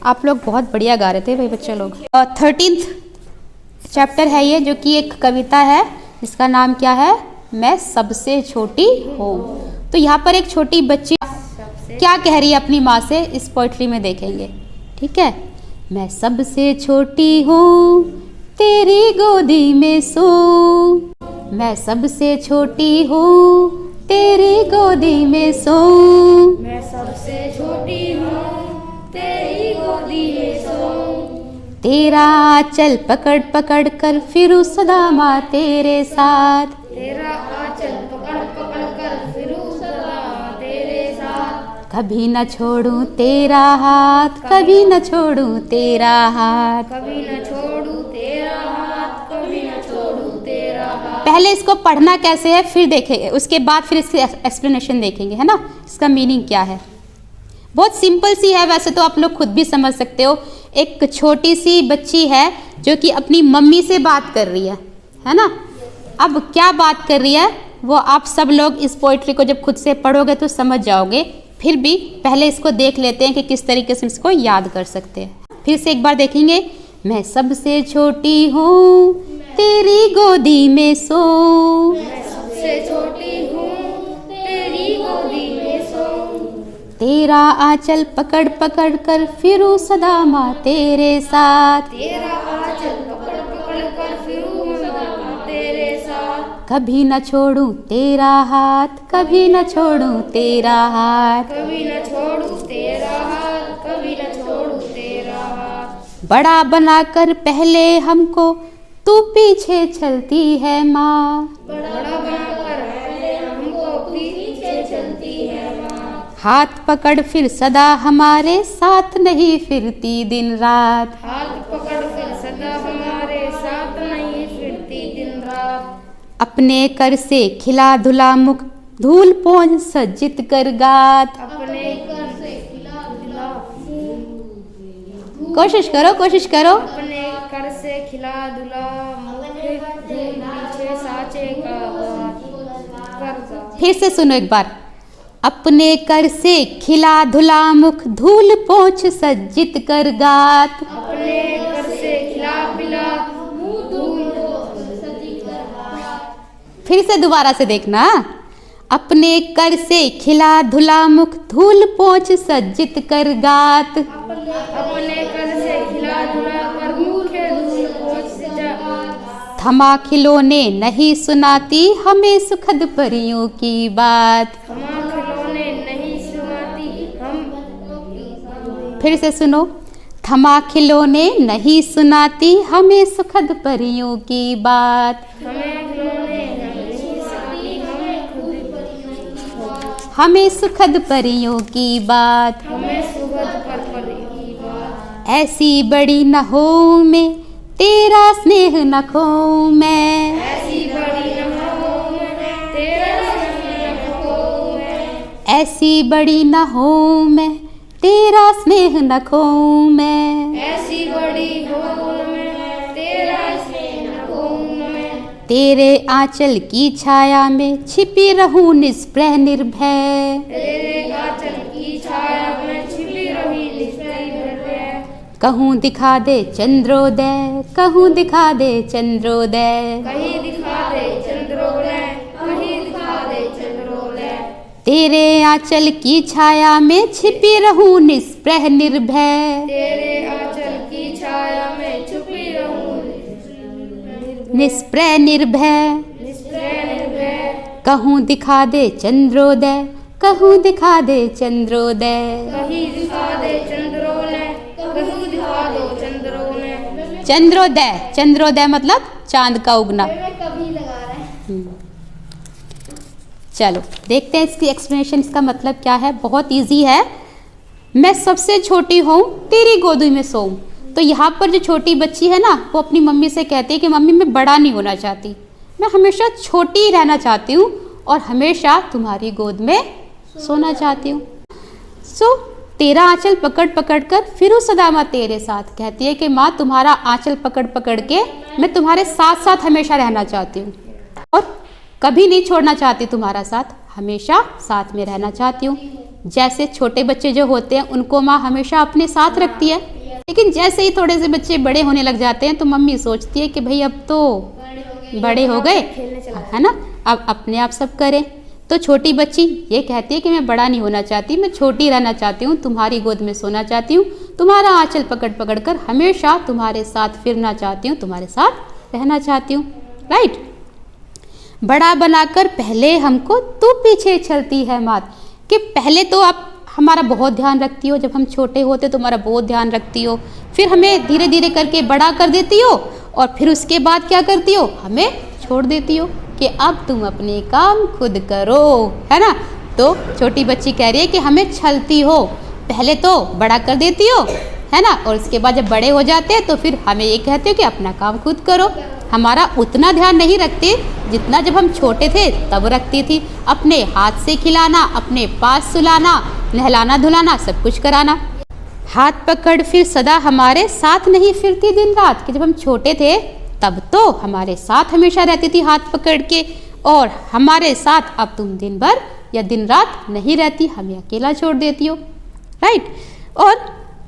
आप लोग बहुत बढ़िया गा रहे थे भाई बच्चे लोग। 13th चैप्टर है ये, जो कि एक कविता है जिसका नाम क्या है, मैं सबसे छोटी हूँ। तो यहाँ पर एक छोटी बच्ची क्या कह रही है अपनी माँ से, इस पोइट्री में देखेंगे। ठीक है, मैं सबसे छोटी हूँ तेरी गोदी में सोऊं, मैं सबसे छोटी हूँ तेरी गोदी में सोऊं, मैं सबसे छोटी हूँ तेरी गोदी में सोऊं, तेरा आंचल पकड़ पकड़ कर फिरूं सदा माँ तेरे साथ, तेरा आंचल पकड़ पकड़ कर फिरूं सदा तेरे साथ, कभी न छोड़ूं तेरा हाथ, कभी न छोड़ूं तेरा हाथ, कभी न छोड़ूं तेरा हाथ, कभी न छोड़ूं तेरा हाथ। पहले इसको पढ़ना कैसे है फिर देखेंगे, उसके बाद फिर इसकी एक्सप्लेनेशन देखेंगे, है ना, इसका मीनिंग क्या है। बहुत सिंपल सी है, वैसे तो आप लोग खुद भी समझ सकते हो। एक छोटी सी बच्ची है जो कि अपनी मम्मी से बात कर रही है ना। अब क्या बात कर रही है वो आप सब लोग इस पोइट्री को जब खुद से पढ़ोगे तो समझ जाओगे। फिर भी पहले इसको देख लेते हैं कि किस तरीके से इसको याद कर सकते हैं। फिर से एक बार देखेंगे। मैं सबसे छोटी हूँ तेरी गोदी में सोऊं, मैं सबसे छोटी हूँ तेरी गोदी में सोऊं, तेरा आंचल पकड़ पकड़ कर फिरूं सदा माँ तेरे साथ, तेरा आंचल पकड़ पकड़ कर फिरूं सदा तेरे साथ, कभी न छोड़ूं तेरा हाथ, कभी न छोड़ूं तेरा हाथ, कभी न छोड़ूं तेरा हाथ, कभी न छोड़ूं तेरा हाथ। बड़ा बनाकर पहले हमको तू पीछे चलती है माँ, बड़ा बनाकर पहले हमको पीछे चलती है माँ, हाथ पकड़ फिर सदा हमारे साथ नहीं फिरती दिन रात, हाथ पकड़ फिर सदा हमारे साथ नहीं फिरती दिन रात, अपने कर से खिला धुला मुख धूल पोंछ सज्जित कर गात। अपने घर से खिला दिला, कोशिश करो कोशिश करो। अपने कर से खिला दुला मुख धूल पीछे साचे का करता। फिर से सुनो एक बार। अपने कर से खिला धुला मुख धूल पोंछ सज्जित कर गात, अपने कर से खिला पिला धूल सज्जित कर गात। फिर से दोबारा से देखना। अपने कर से खिला धुला मुख धूल पोंछ सज्जित कर गात, अपने कर से खिला धुला कर मुखे धूल पोंछ सजा, थमा खिलौने नहीं सुनाती हमें सुखद परियों की बात। हम खिलौने नहीं सुनाती हम। फिर से सुनो। थमा खिलौने नहीं सुनाती हमें सुखद परियों की बात, हमें खिलौने नहीं सुनाती हमें सुखद परियों की बात। हमें सुगंध पर की बात। ऐसी बड़ी न हो मैं तेरा स्नेह न खोऊं मैं, ऐसी बड़ी न हो मैं तेरा स्नेह न खोऊं मैं, ऐसी बड़ी न हो मैं तेरा स्नेह न खोऊं मैं, ऐसी बड़ी हो मैं तेरा स्नेह न खोऊं मैं, तेरे आंचल की छाया में छिपी रहूं निस्पृह निर्भय, तेरे आंचल की छाया में छिपी रही निस्पृह निर्भय, कहूँ दिखा दे चंद्रोदय, कहूँ दिखा दे चंद्रोदय, कहीं दिखा दे चंद्रोदय, कहीं दिखा दे चंद्रोदय, तेरे आंचल की छाया में छिपी रहूं निस्पृह निर्भय, तेरे आंचल की छाया में छुपी रहूं निस्पृह निर्भय, निस्पृह निर्भय, कहूँ दिखा दे चंद्रोदय, कहूँ दिखा दे चंद्रोदय, कहीं दिखा दे चंद्रोदय, कहीं दिखा दो चंद्रोदय। चंद्रोदय, चंद्रोदय मतलब चांद का उगना। कभी लगा रहा है। चलो देखते हैं इसकी एक्सप्लेनेशन, इसका मतलब क्या है। बहुत इजी है। मैं सबसे छोटी हूँ तेरी गोदी में सोऊं। तो यहाँ पर जो छोटी बच्ची है ना, वो अपनी मम्मी से कहती है कि मम्मी मैं बड़ा नहीं होना चाहती, मैं हमेशा छोटी ही रहना चाहती हूँ और हमेशा तुम्हारी गोद में सोना चाहती हूँ। सो तेरा आंचल पकड़ पकड़ कर फिरूं सदा माँ तेरे साथ, कहती है कि माँ तुम्हारा आंचल पकड़ पकड़ के मैं तुम्हारे साथ साथ हमेशा रहना चाहती हूँ और कभी नहीं छोड़ना चाहती तुम्हारा साथ, हमेशा साथ में रहना चाहती हूँ। जैसे छोटे बच्चे जो होते हैं उनको माँ हमेशा अपने साथ रखती है, लेकिन जैसे ही थोड़े से बच्चे बड़े होने लग जाते हैं तो मम्मी सोचती है कि भाई अब तो बड़े हो गए, है ना, अब अपने आप सब करें। तो छोटी बच्ची ये कहती है कि मैं बड़ा नहीं होना चाहती, मैं छोटी रहना चाहती हूँ, तुम्हारी गोद में सोना चाहती हूँ, तुम्हारा आंचल पकड़ पकड़ कर हमेशा तुम्हारे साथ फिरना चाहती हूँ, तुम्हारे साथ रहना चाहती हूँ। राइट। बड़ा बनाकर पहले हमको तू पीछे चलती है मात, कि पहले तो आप हमारा बहुत ध्यान रखती हो, जब हम छोटे होते तो हमारा बहुत ध्यान रखती हो, फिर हमें धीरे धीरे करके बड़ा कर देती हो और फिर उसके बाद क्या करती हो, हमें छोड़ देती हो कि अब तुम अपने काम खुद करो, है ना। तो छोटी बच्ची कह रही है कि हमें छलती हो, पहले तो बड़ा कर देती हो, है ना, और उसके बाद जब बड़े हो जाते हैं तो फिर हमें ये कहते हो कि अपना काम खुद करो। हमारा उतना ध्यान नहीं रखती जितना जब हम छोटे थे तब रखती थी। अपने हाथ से खिलाना, अपने पास सुलाना, नहलाना धुलाना, सब कुछ कराना। हाथ पकड़ फिर सदा हमारे साथ नहीं फिरती दिन रात, कि जब हम छोटे थे तब तो हमारे साथ हमेशा रहती थी हाथ पकड़ के, और हमारे साथ अब तुम दिन भर या दिन रात नहीं रहती, हमें अकेला छोड़ देती हो। राइट। और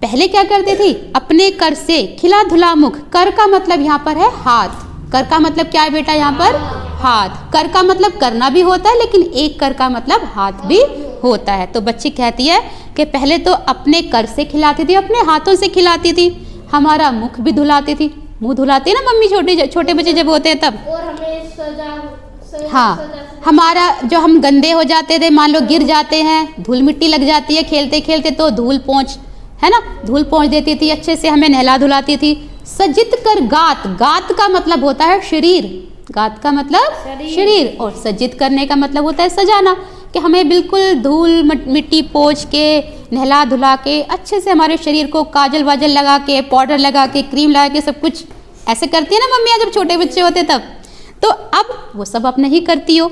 पहले क्या करती थी, अपने कर से खिला धुला मुख, कर का मतलब यहाँ पर है हाथ, कर का मतलब क्या है बेटा यहाँ पर, हाथ। कर का मतलब करना भी होता है, लेकिन एक कर का मतलब हाथ भी होता है। तो बच्ची कहती है कि पहले तो अपने कर से खिलाती थी, अपने हाथों से खिलाती थी, हमारा मुख भी धुलाती थी, मुंह धुलाती है ना मम्मी छोटे बच्चे जब होते हैं तब, और हमें हाँ, हमारा जो हम गंदे हो जाते थे, मान लो गिर जाते हैं, धूल मिट्टी लग जाती है खेलते खेलते, तो धूल पोंछ, है ना, धूल पोंछ देती थी, अच्छे से हमें नहला धुलाती थी। सजित कर गात, गात का मतलब होता है शरीर, गात का मतलब शरीर, और सजित करने का मतलब होता है सजाना, कि हमें बिल्कुल धूल मिट्टी पोंछ के नहला धुला के अच्छे से हमारे शरीर को काजल वाजल लगा के, पाउडर लगा के, क्रीम लगा के, सब कुछ ऐसे करती है ना मम्मियाँ जब छोटे बच्चे होते तब। तो अब वो सब आप नहीं करती हो।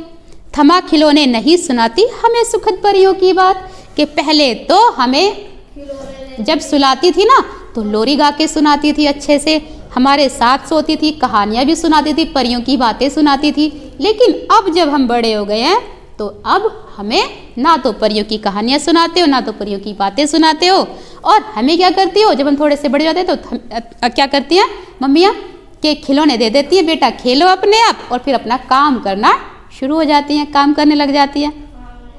थमा खिलौने नहीं सुनाती हमें सुखद परियों की बात, कि पहले तो हमें जब सुलाती थी ना तो लोरी गा के सुनाती थी, अच्छे से हमारे साथ सोती थी, कहानियाँ भी सुनाती थी, परियों की बातें सुनाती थी। लेकिन अब जब हम बड़े हो गए हैं तो अब हमें ना तो परियों की कहानियाँ सुनाते हो, ना तो परियों की बातें सुनाते हो, और हमें क्या करती हो, जब हम थोड़े से बड़े जाते हैं तो क्या करती हैं मम्मियाँ, के खिलौने दे देती है, बेटा खेलो अपने आप, और फिर अपना काम करना शुरू हो जाती हैं, काम करने लग जाती हैं,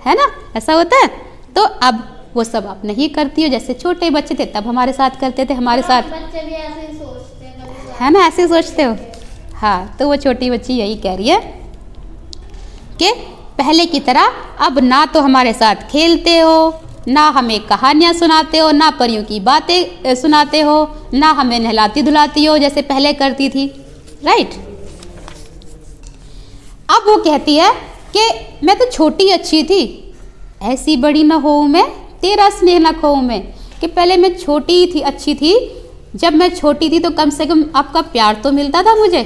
है ना, ऐसा होता है। तो अब वो सब आप नहीं करती हो, जैसे छोटे बच्चे थे तब हमारे साथ करते थे, हमारे साथ, बच्चे भी ऐसे ही सोचते हैं, है ना, ऐसे सोचते हो। हाँ, तो वो छोटी बच्ची यही कह रही है कि पहले की तरह अब ना तो हमारे साथ खेलते हो, ना हमें कहानियाँ सुनाते हो, ना परियों की बातें सुनाते हो, ना हमें नहलाती धुलाती हो जैसे पहले करती थी। राइट। अब वो कहती है कि मैं तो छोटी अच्छी थी, ऐसी बड़ी न होऊं मैं, तेरा स्नेह न खोऊं मैं, कि पहले मैं छोटी थी, अच्छी थी, जब मैं छोटी थी तो कम से कम आपका प्यार तो मिलता था मुझे,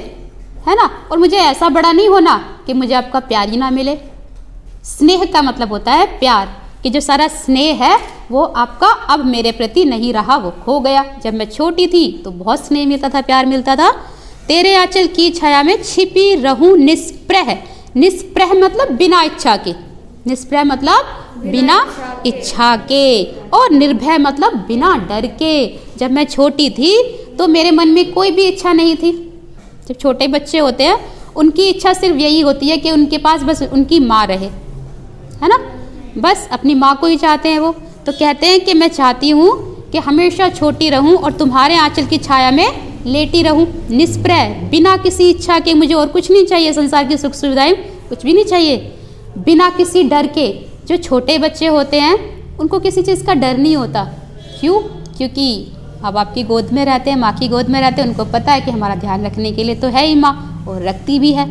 है ना, और मुझे ऐसा बड़ा नहीं होना कि मुझे आपका प्यार ही ना मिले। स्नेह का मतलब होता है प्यार, कि जो सारा स्नेह है वो आपका अब मेरे प्रति नहीं रहा, वो खो गया। जब मैं छोटी थी तो बहुत स्नेह मिलता था, प्यार मिलता था। तेरे आंचल की छाया में छिपी रहूं निष्प्रह, निष्प्रह मतलब बिना इच्छा के, निष्प्रह मतलब बिना इच्छा के, और निर्भय मतलब बिना डर के। जब मैं छोटी थी तो मेरे मन में कोई भी इच्छा नहीं थी। जब छोटे बच्चे होते हैं उनकी इच्छा सिर्फ यही होती है कि उनके पास बस उनकी माँ रहे, है ना, बस अपनी माँ को ही चाहते हैं वो। तो कहते हैं कि मैं चाहती हूँ कि हमेशा छोटी रहूँ और तुम्हारे आंचल की छाया में लेटी रहूँ, निष्प्रह, बिना किसी इच्छा के। मुझे और कुछ नहीं चाहिए, संसार की सुख सुविधाएं कुछ भी नहीं चाहिए, बिना किसी डर के। जो छोटे बच्चे होते हैं उनको किसी चीज़ का डर नहीं होता। क्यों? क्योंकि अब आपकी गोद में रहते हैं, माँ की गोद में रहते हैं, उनको पता है कि हमारा ध्यान रखने के लिए तो है ही माँ, और रखती भी है।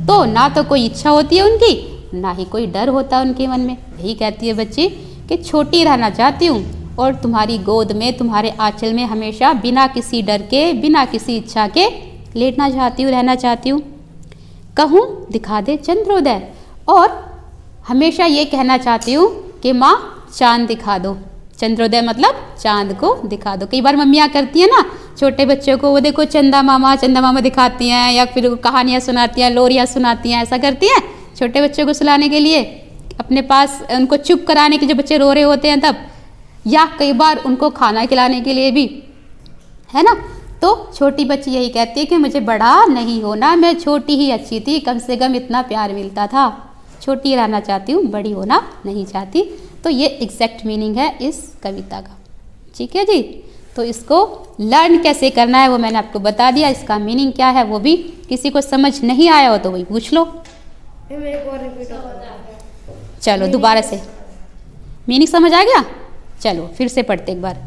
तो ना तो कोई इच्छा होती है उनकी, ना ही कोई डर होता है उनके मन में। यही कहती है बच्ची कि छोटी रहना चाहती हूँ और तुम्हारी गोद में, तुम्हारे आंचल में हमेशा बिना किसी डर के, बिना किसी इच्छा के लेटना चाहती हूँ, रहना चाहती हूँ। कहूँ दिखा दे चंद्रोदय, और हमेशा ये कहना चाहती हूँ कि माँ चांद दिखा दो। चंद्रोदय मतलब चांद को दिखा दो। कई बार मम्मियाँ करती हैं ना छोटे बच्चों को, वो देखो चंदा मामा दिखाती हैं, या फिर कहानियाँ सुनाती हैं, लोरियाँ सुनाती हैं, ऐसा करती हैं छोटे बच्चों को सुलाने के लिए अपने पास उनको चुप कराने के, जब बच्चे रो रहे होते हैं तब, या कई बार उनको खाना खिलाने के लिए भी, है ना। तो छोटी बच्ची यही कहती है कि मुझे बड़ा नहीं होना, मैं छोटी ही अच्छी थी, कम से कम इतना प्यार मिलता था, छोटी रहना चाहती हूँ, बड़ी होना नहीं चाहती। तो ये एग्जैक्ट मीनिंग है इस कविता का, ठीक है जी। तो इसको लर्न कैसे करना है वो मैंने आपको बता दिया, इसका मीनिंग क्या है वो भी किसी को समझ नहीं आया हो तो वही पूछ लो। चलो दोबारा से, मीनिंग समझ आ गया? चलो फिर से पढ़ते एक बार।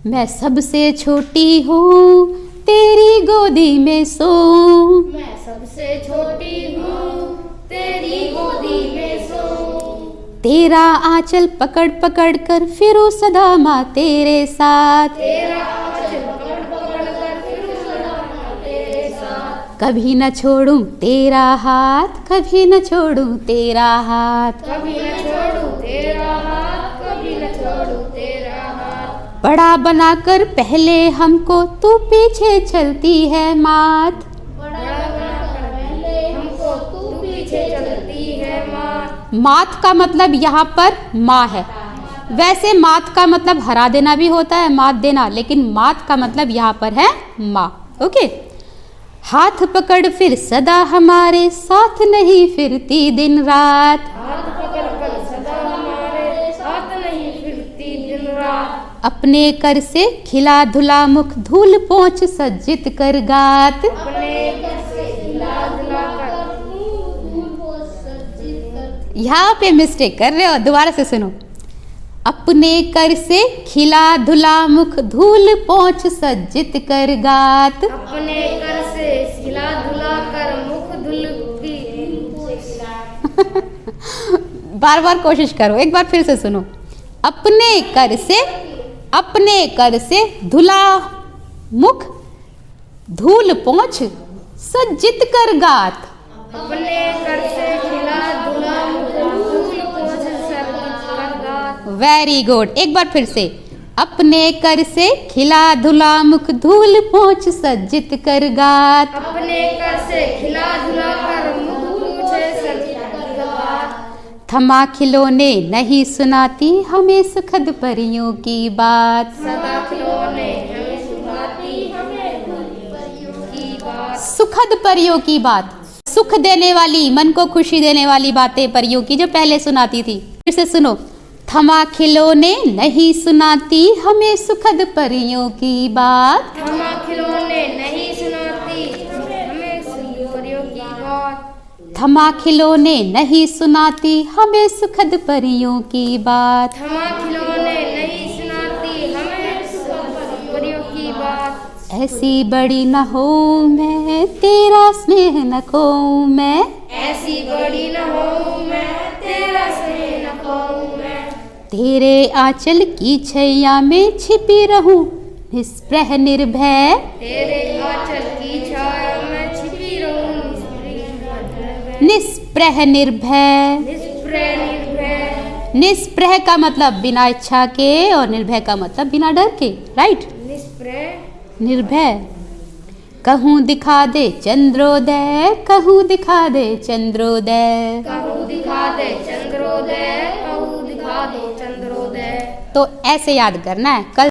मैं सबसे छोटी हूँ तेरी गोदी में सोऊं, मैं सबसे छोटी हूँ तेरी गोदी में सोऊं, तेरा आंचल पकड़ पकड़ कर फिरूं सदा माँ तेरे साथ, तेरा आंचल पकड़ पकड़ कर फिरूं सदा माँ तेरे साथ, कभी न छोड़ूं तेरा हाथ, कभी न छोड़ूं तेरा हाथ, कभी न छोड़ूं तेरा हाथ, कभी न छोड़ूं तेरा हाथ, बड़ा बनाकर पहले हमको तू पीछे चलती है मात, बड़ा बनाकर पहले हमको तू पीछे चलती है माँ। मात का मतलब यहाँ पर माँ है। वैसे मात का मतलब हरा देना भी होता है, मात देना, लेकिन मात का मतलब यहाँ पर है माँ। ओके। हाथ पकड़ फिर सदा हमारे साथ नहीं फिरती दिन रात, हाथ पकड़ कर सदा हमारे साथ नहीं फिरती दिन रात, अपने कर से खिला धुला मुख धूल पोंछ सज्जित कर गात, अपने घर से हिला धुला कर यहाँ पे मिस्टेक कर रहे हो, दोबारा से सुनो। अपने कर से खिला धुला मुख धूल पोंछ सज्जित कर गात, अपने कर से हिला धुला कर मुख धुल की बार बार कोशिश करो, एक बार फिर से सुनो। अपने कर से धुला मुख धूल पोंछ सज्जित कर गात, अपने कर से हिला धुला मुख धूल पोंछ सज्जित कर गात, वेरी गुड। एक बार फिर से। अपने कर से खिला धुला मुख धूल पोंछ सज्जित कर गात, अपने कर से खिला धुला कर मुख पूछे सज्जित कर गात, थमा खिलौने नहीं सुनाती हमें सुखद परियों की बात, सदा खिलौने हमें सुनाती हमें परियों की बात, सुखद परियों की बात, सुख देने वाली, मन को खुशी देने वाली बातें परियों की जो पहले सुनाती थी। फिर से सुनो। थमा खिलौने नहीं सुनाती हमें सुखद परियों की बात, थमा खिलौने नहीं सुनाती हमें परियों की बात, थमा खिलौने नहीं सुनाती हमें सुखद परियों की बात, थमा खिलौने नहीं सुनाती हमें परियों की बात, ऐसी बड़ी न हो मैं तेरा स्नेह न खोऊं मैं, ऐसी बड़ी न हो मैं तेरा स्नेह न खोऊं मैं, तेरे आंचल की छैया में छिपी रहूं निस्पृह निर्भय, तेरे आंचल की छाया में छिपी रहूं निस्पृह निर्भय। निष्प्रह निर्भय, निस्पृह का मतलब बिना इच्छा के और निर्भय का मतलब बिना डर के, राइट। निष्प्रह निर्भय। कहूँ दिखा दे चंद्रोदय, कहूँ दिखा दे चंद्रोदय, कहूँ दिखा दे चंद्रोदय, कहूँ दिखा दो चंद्रोदय। तो ऐसे याद करना है। कल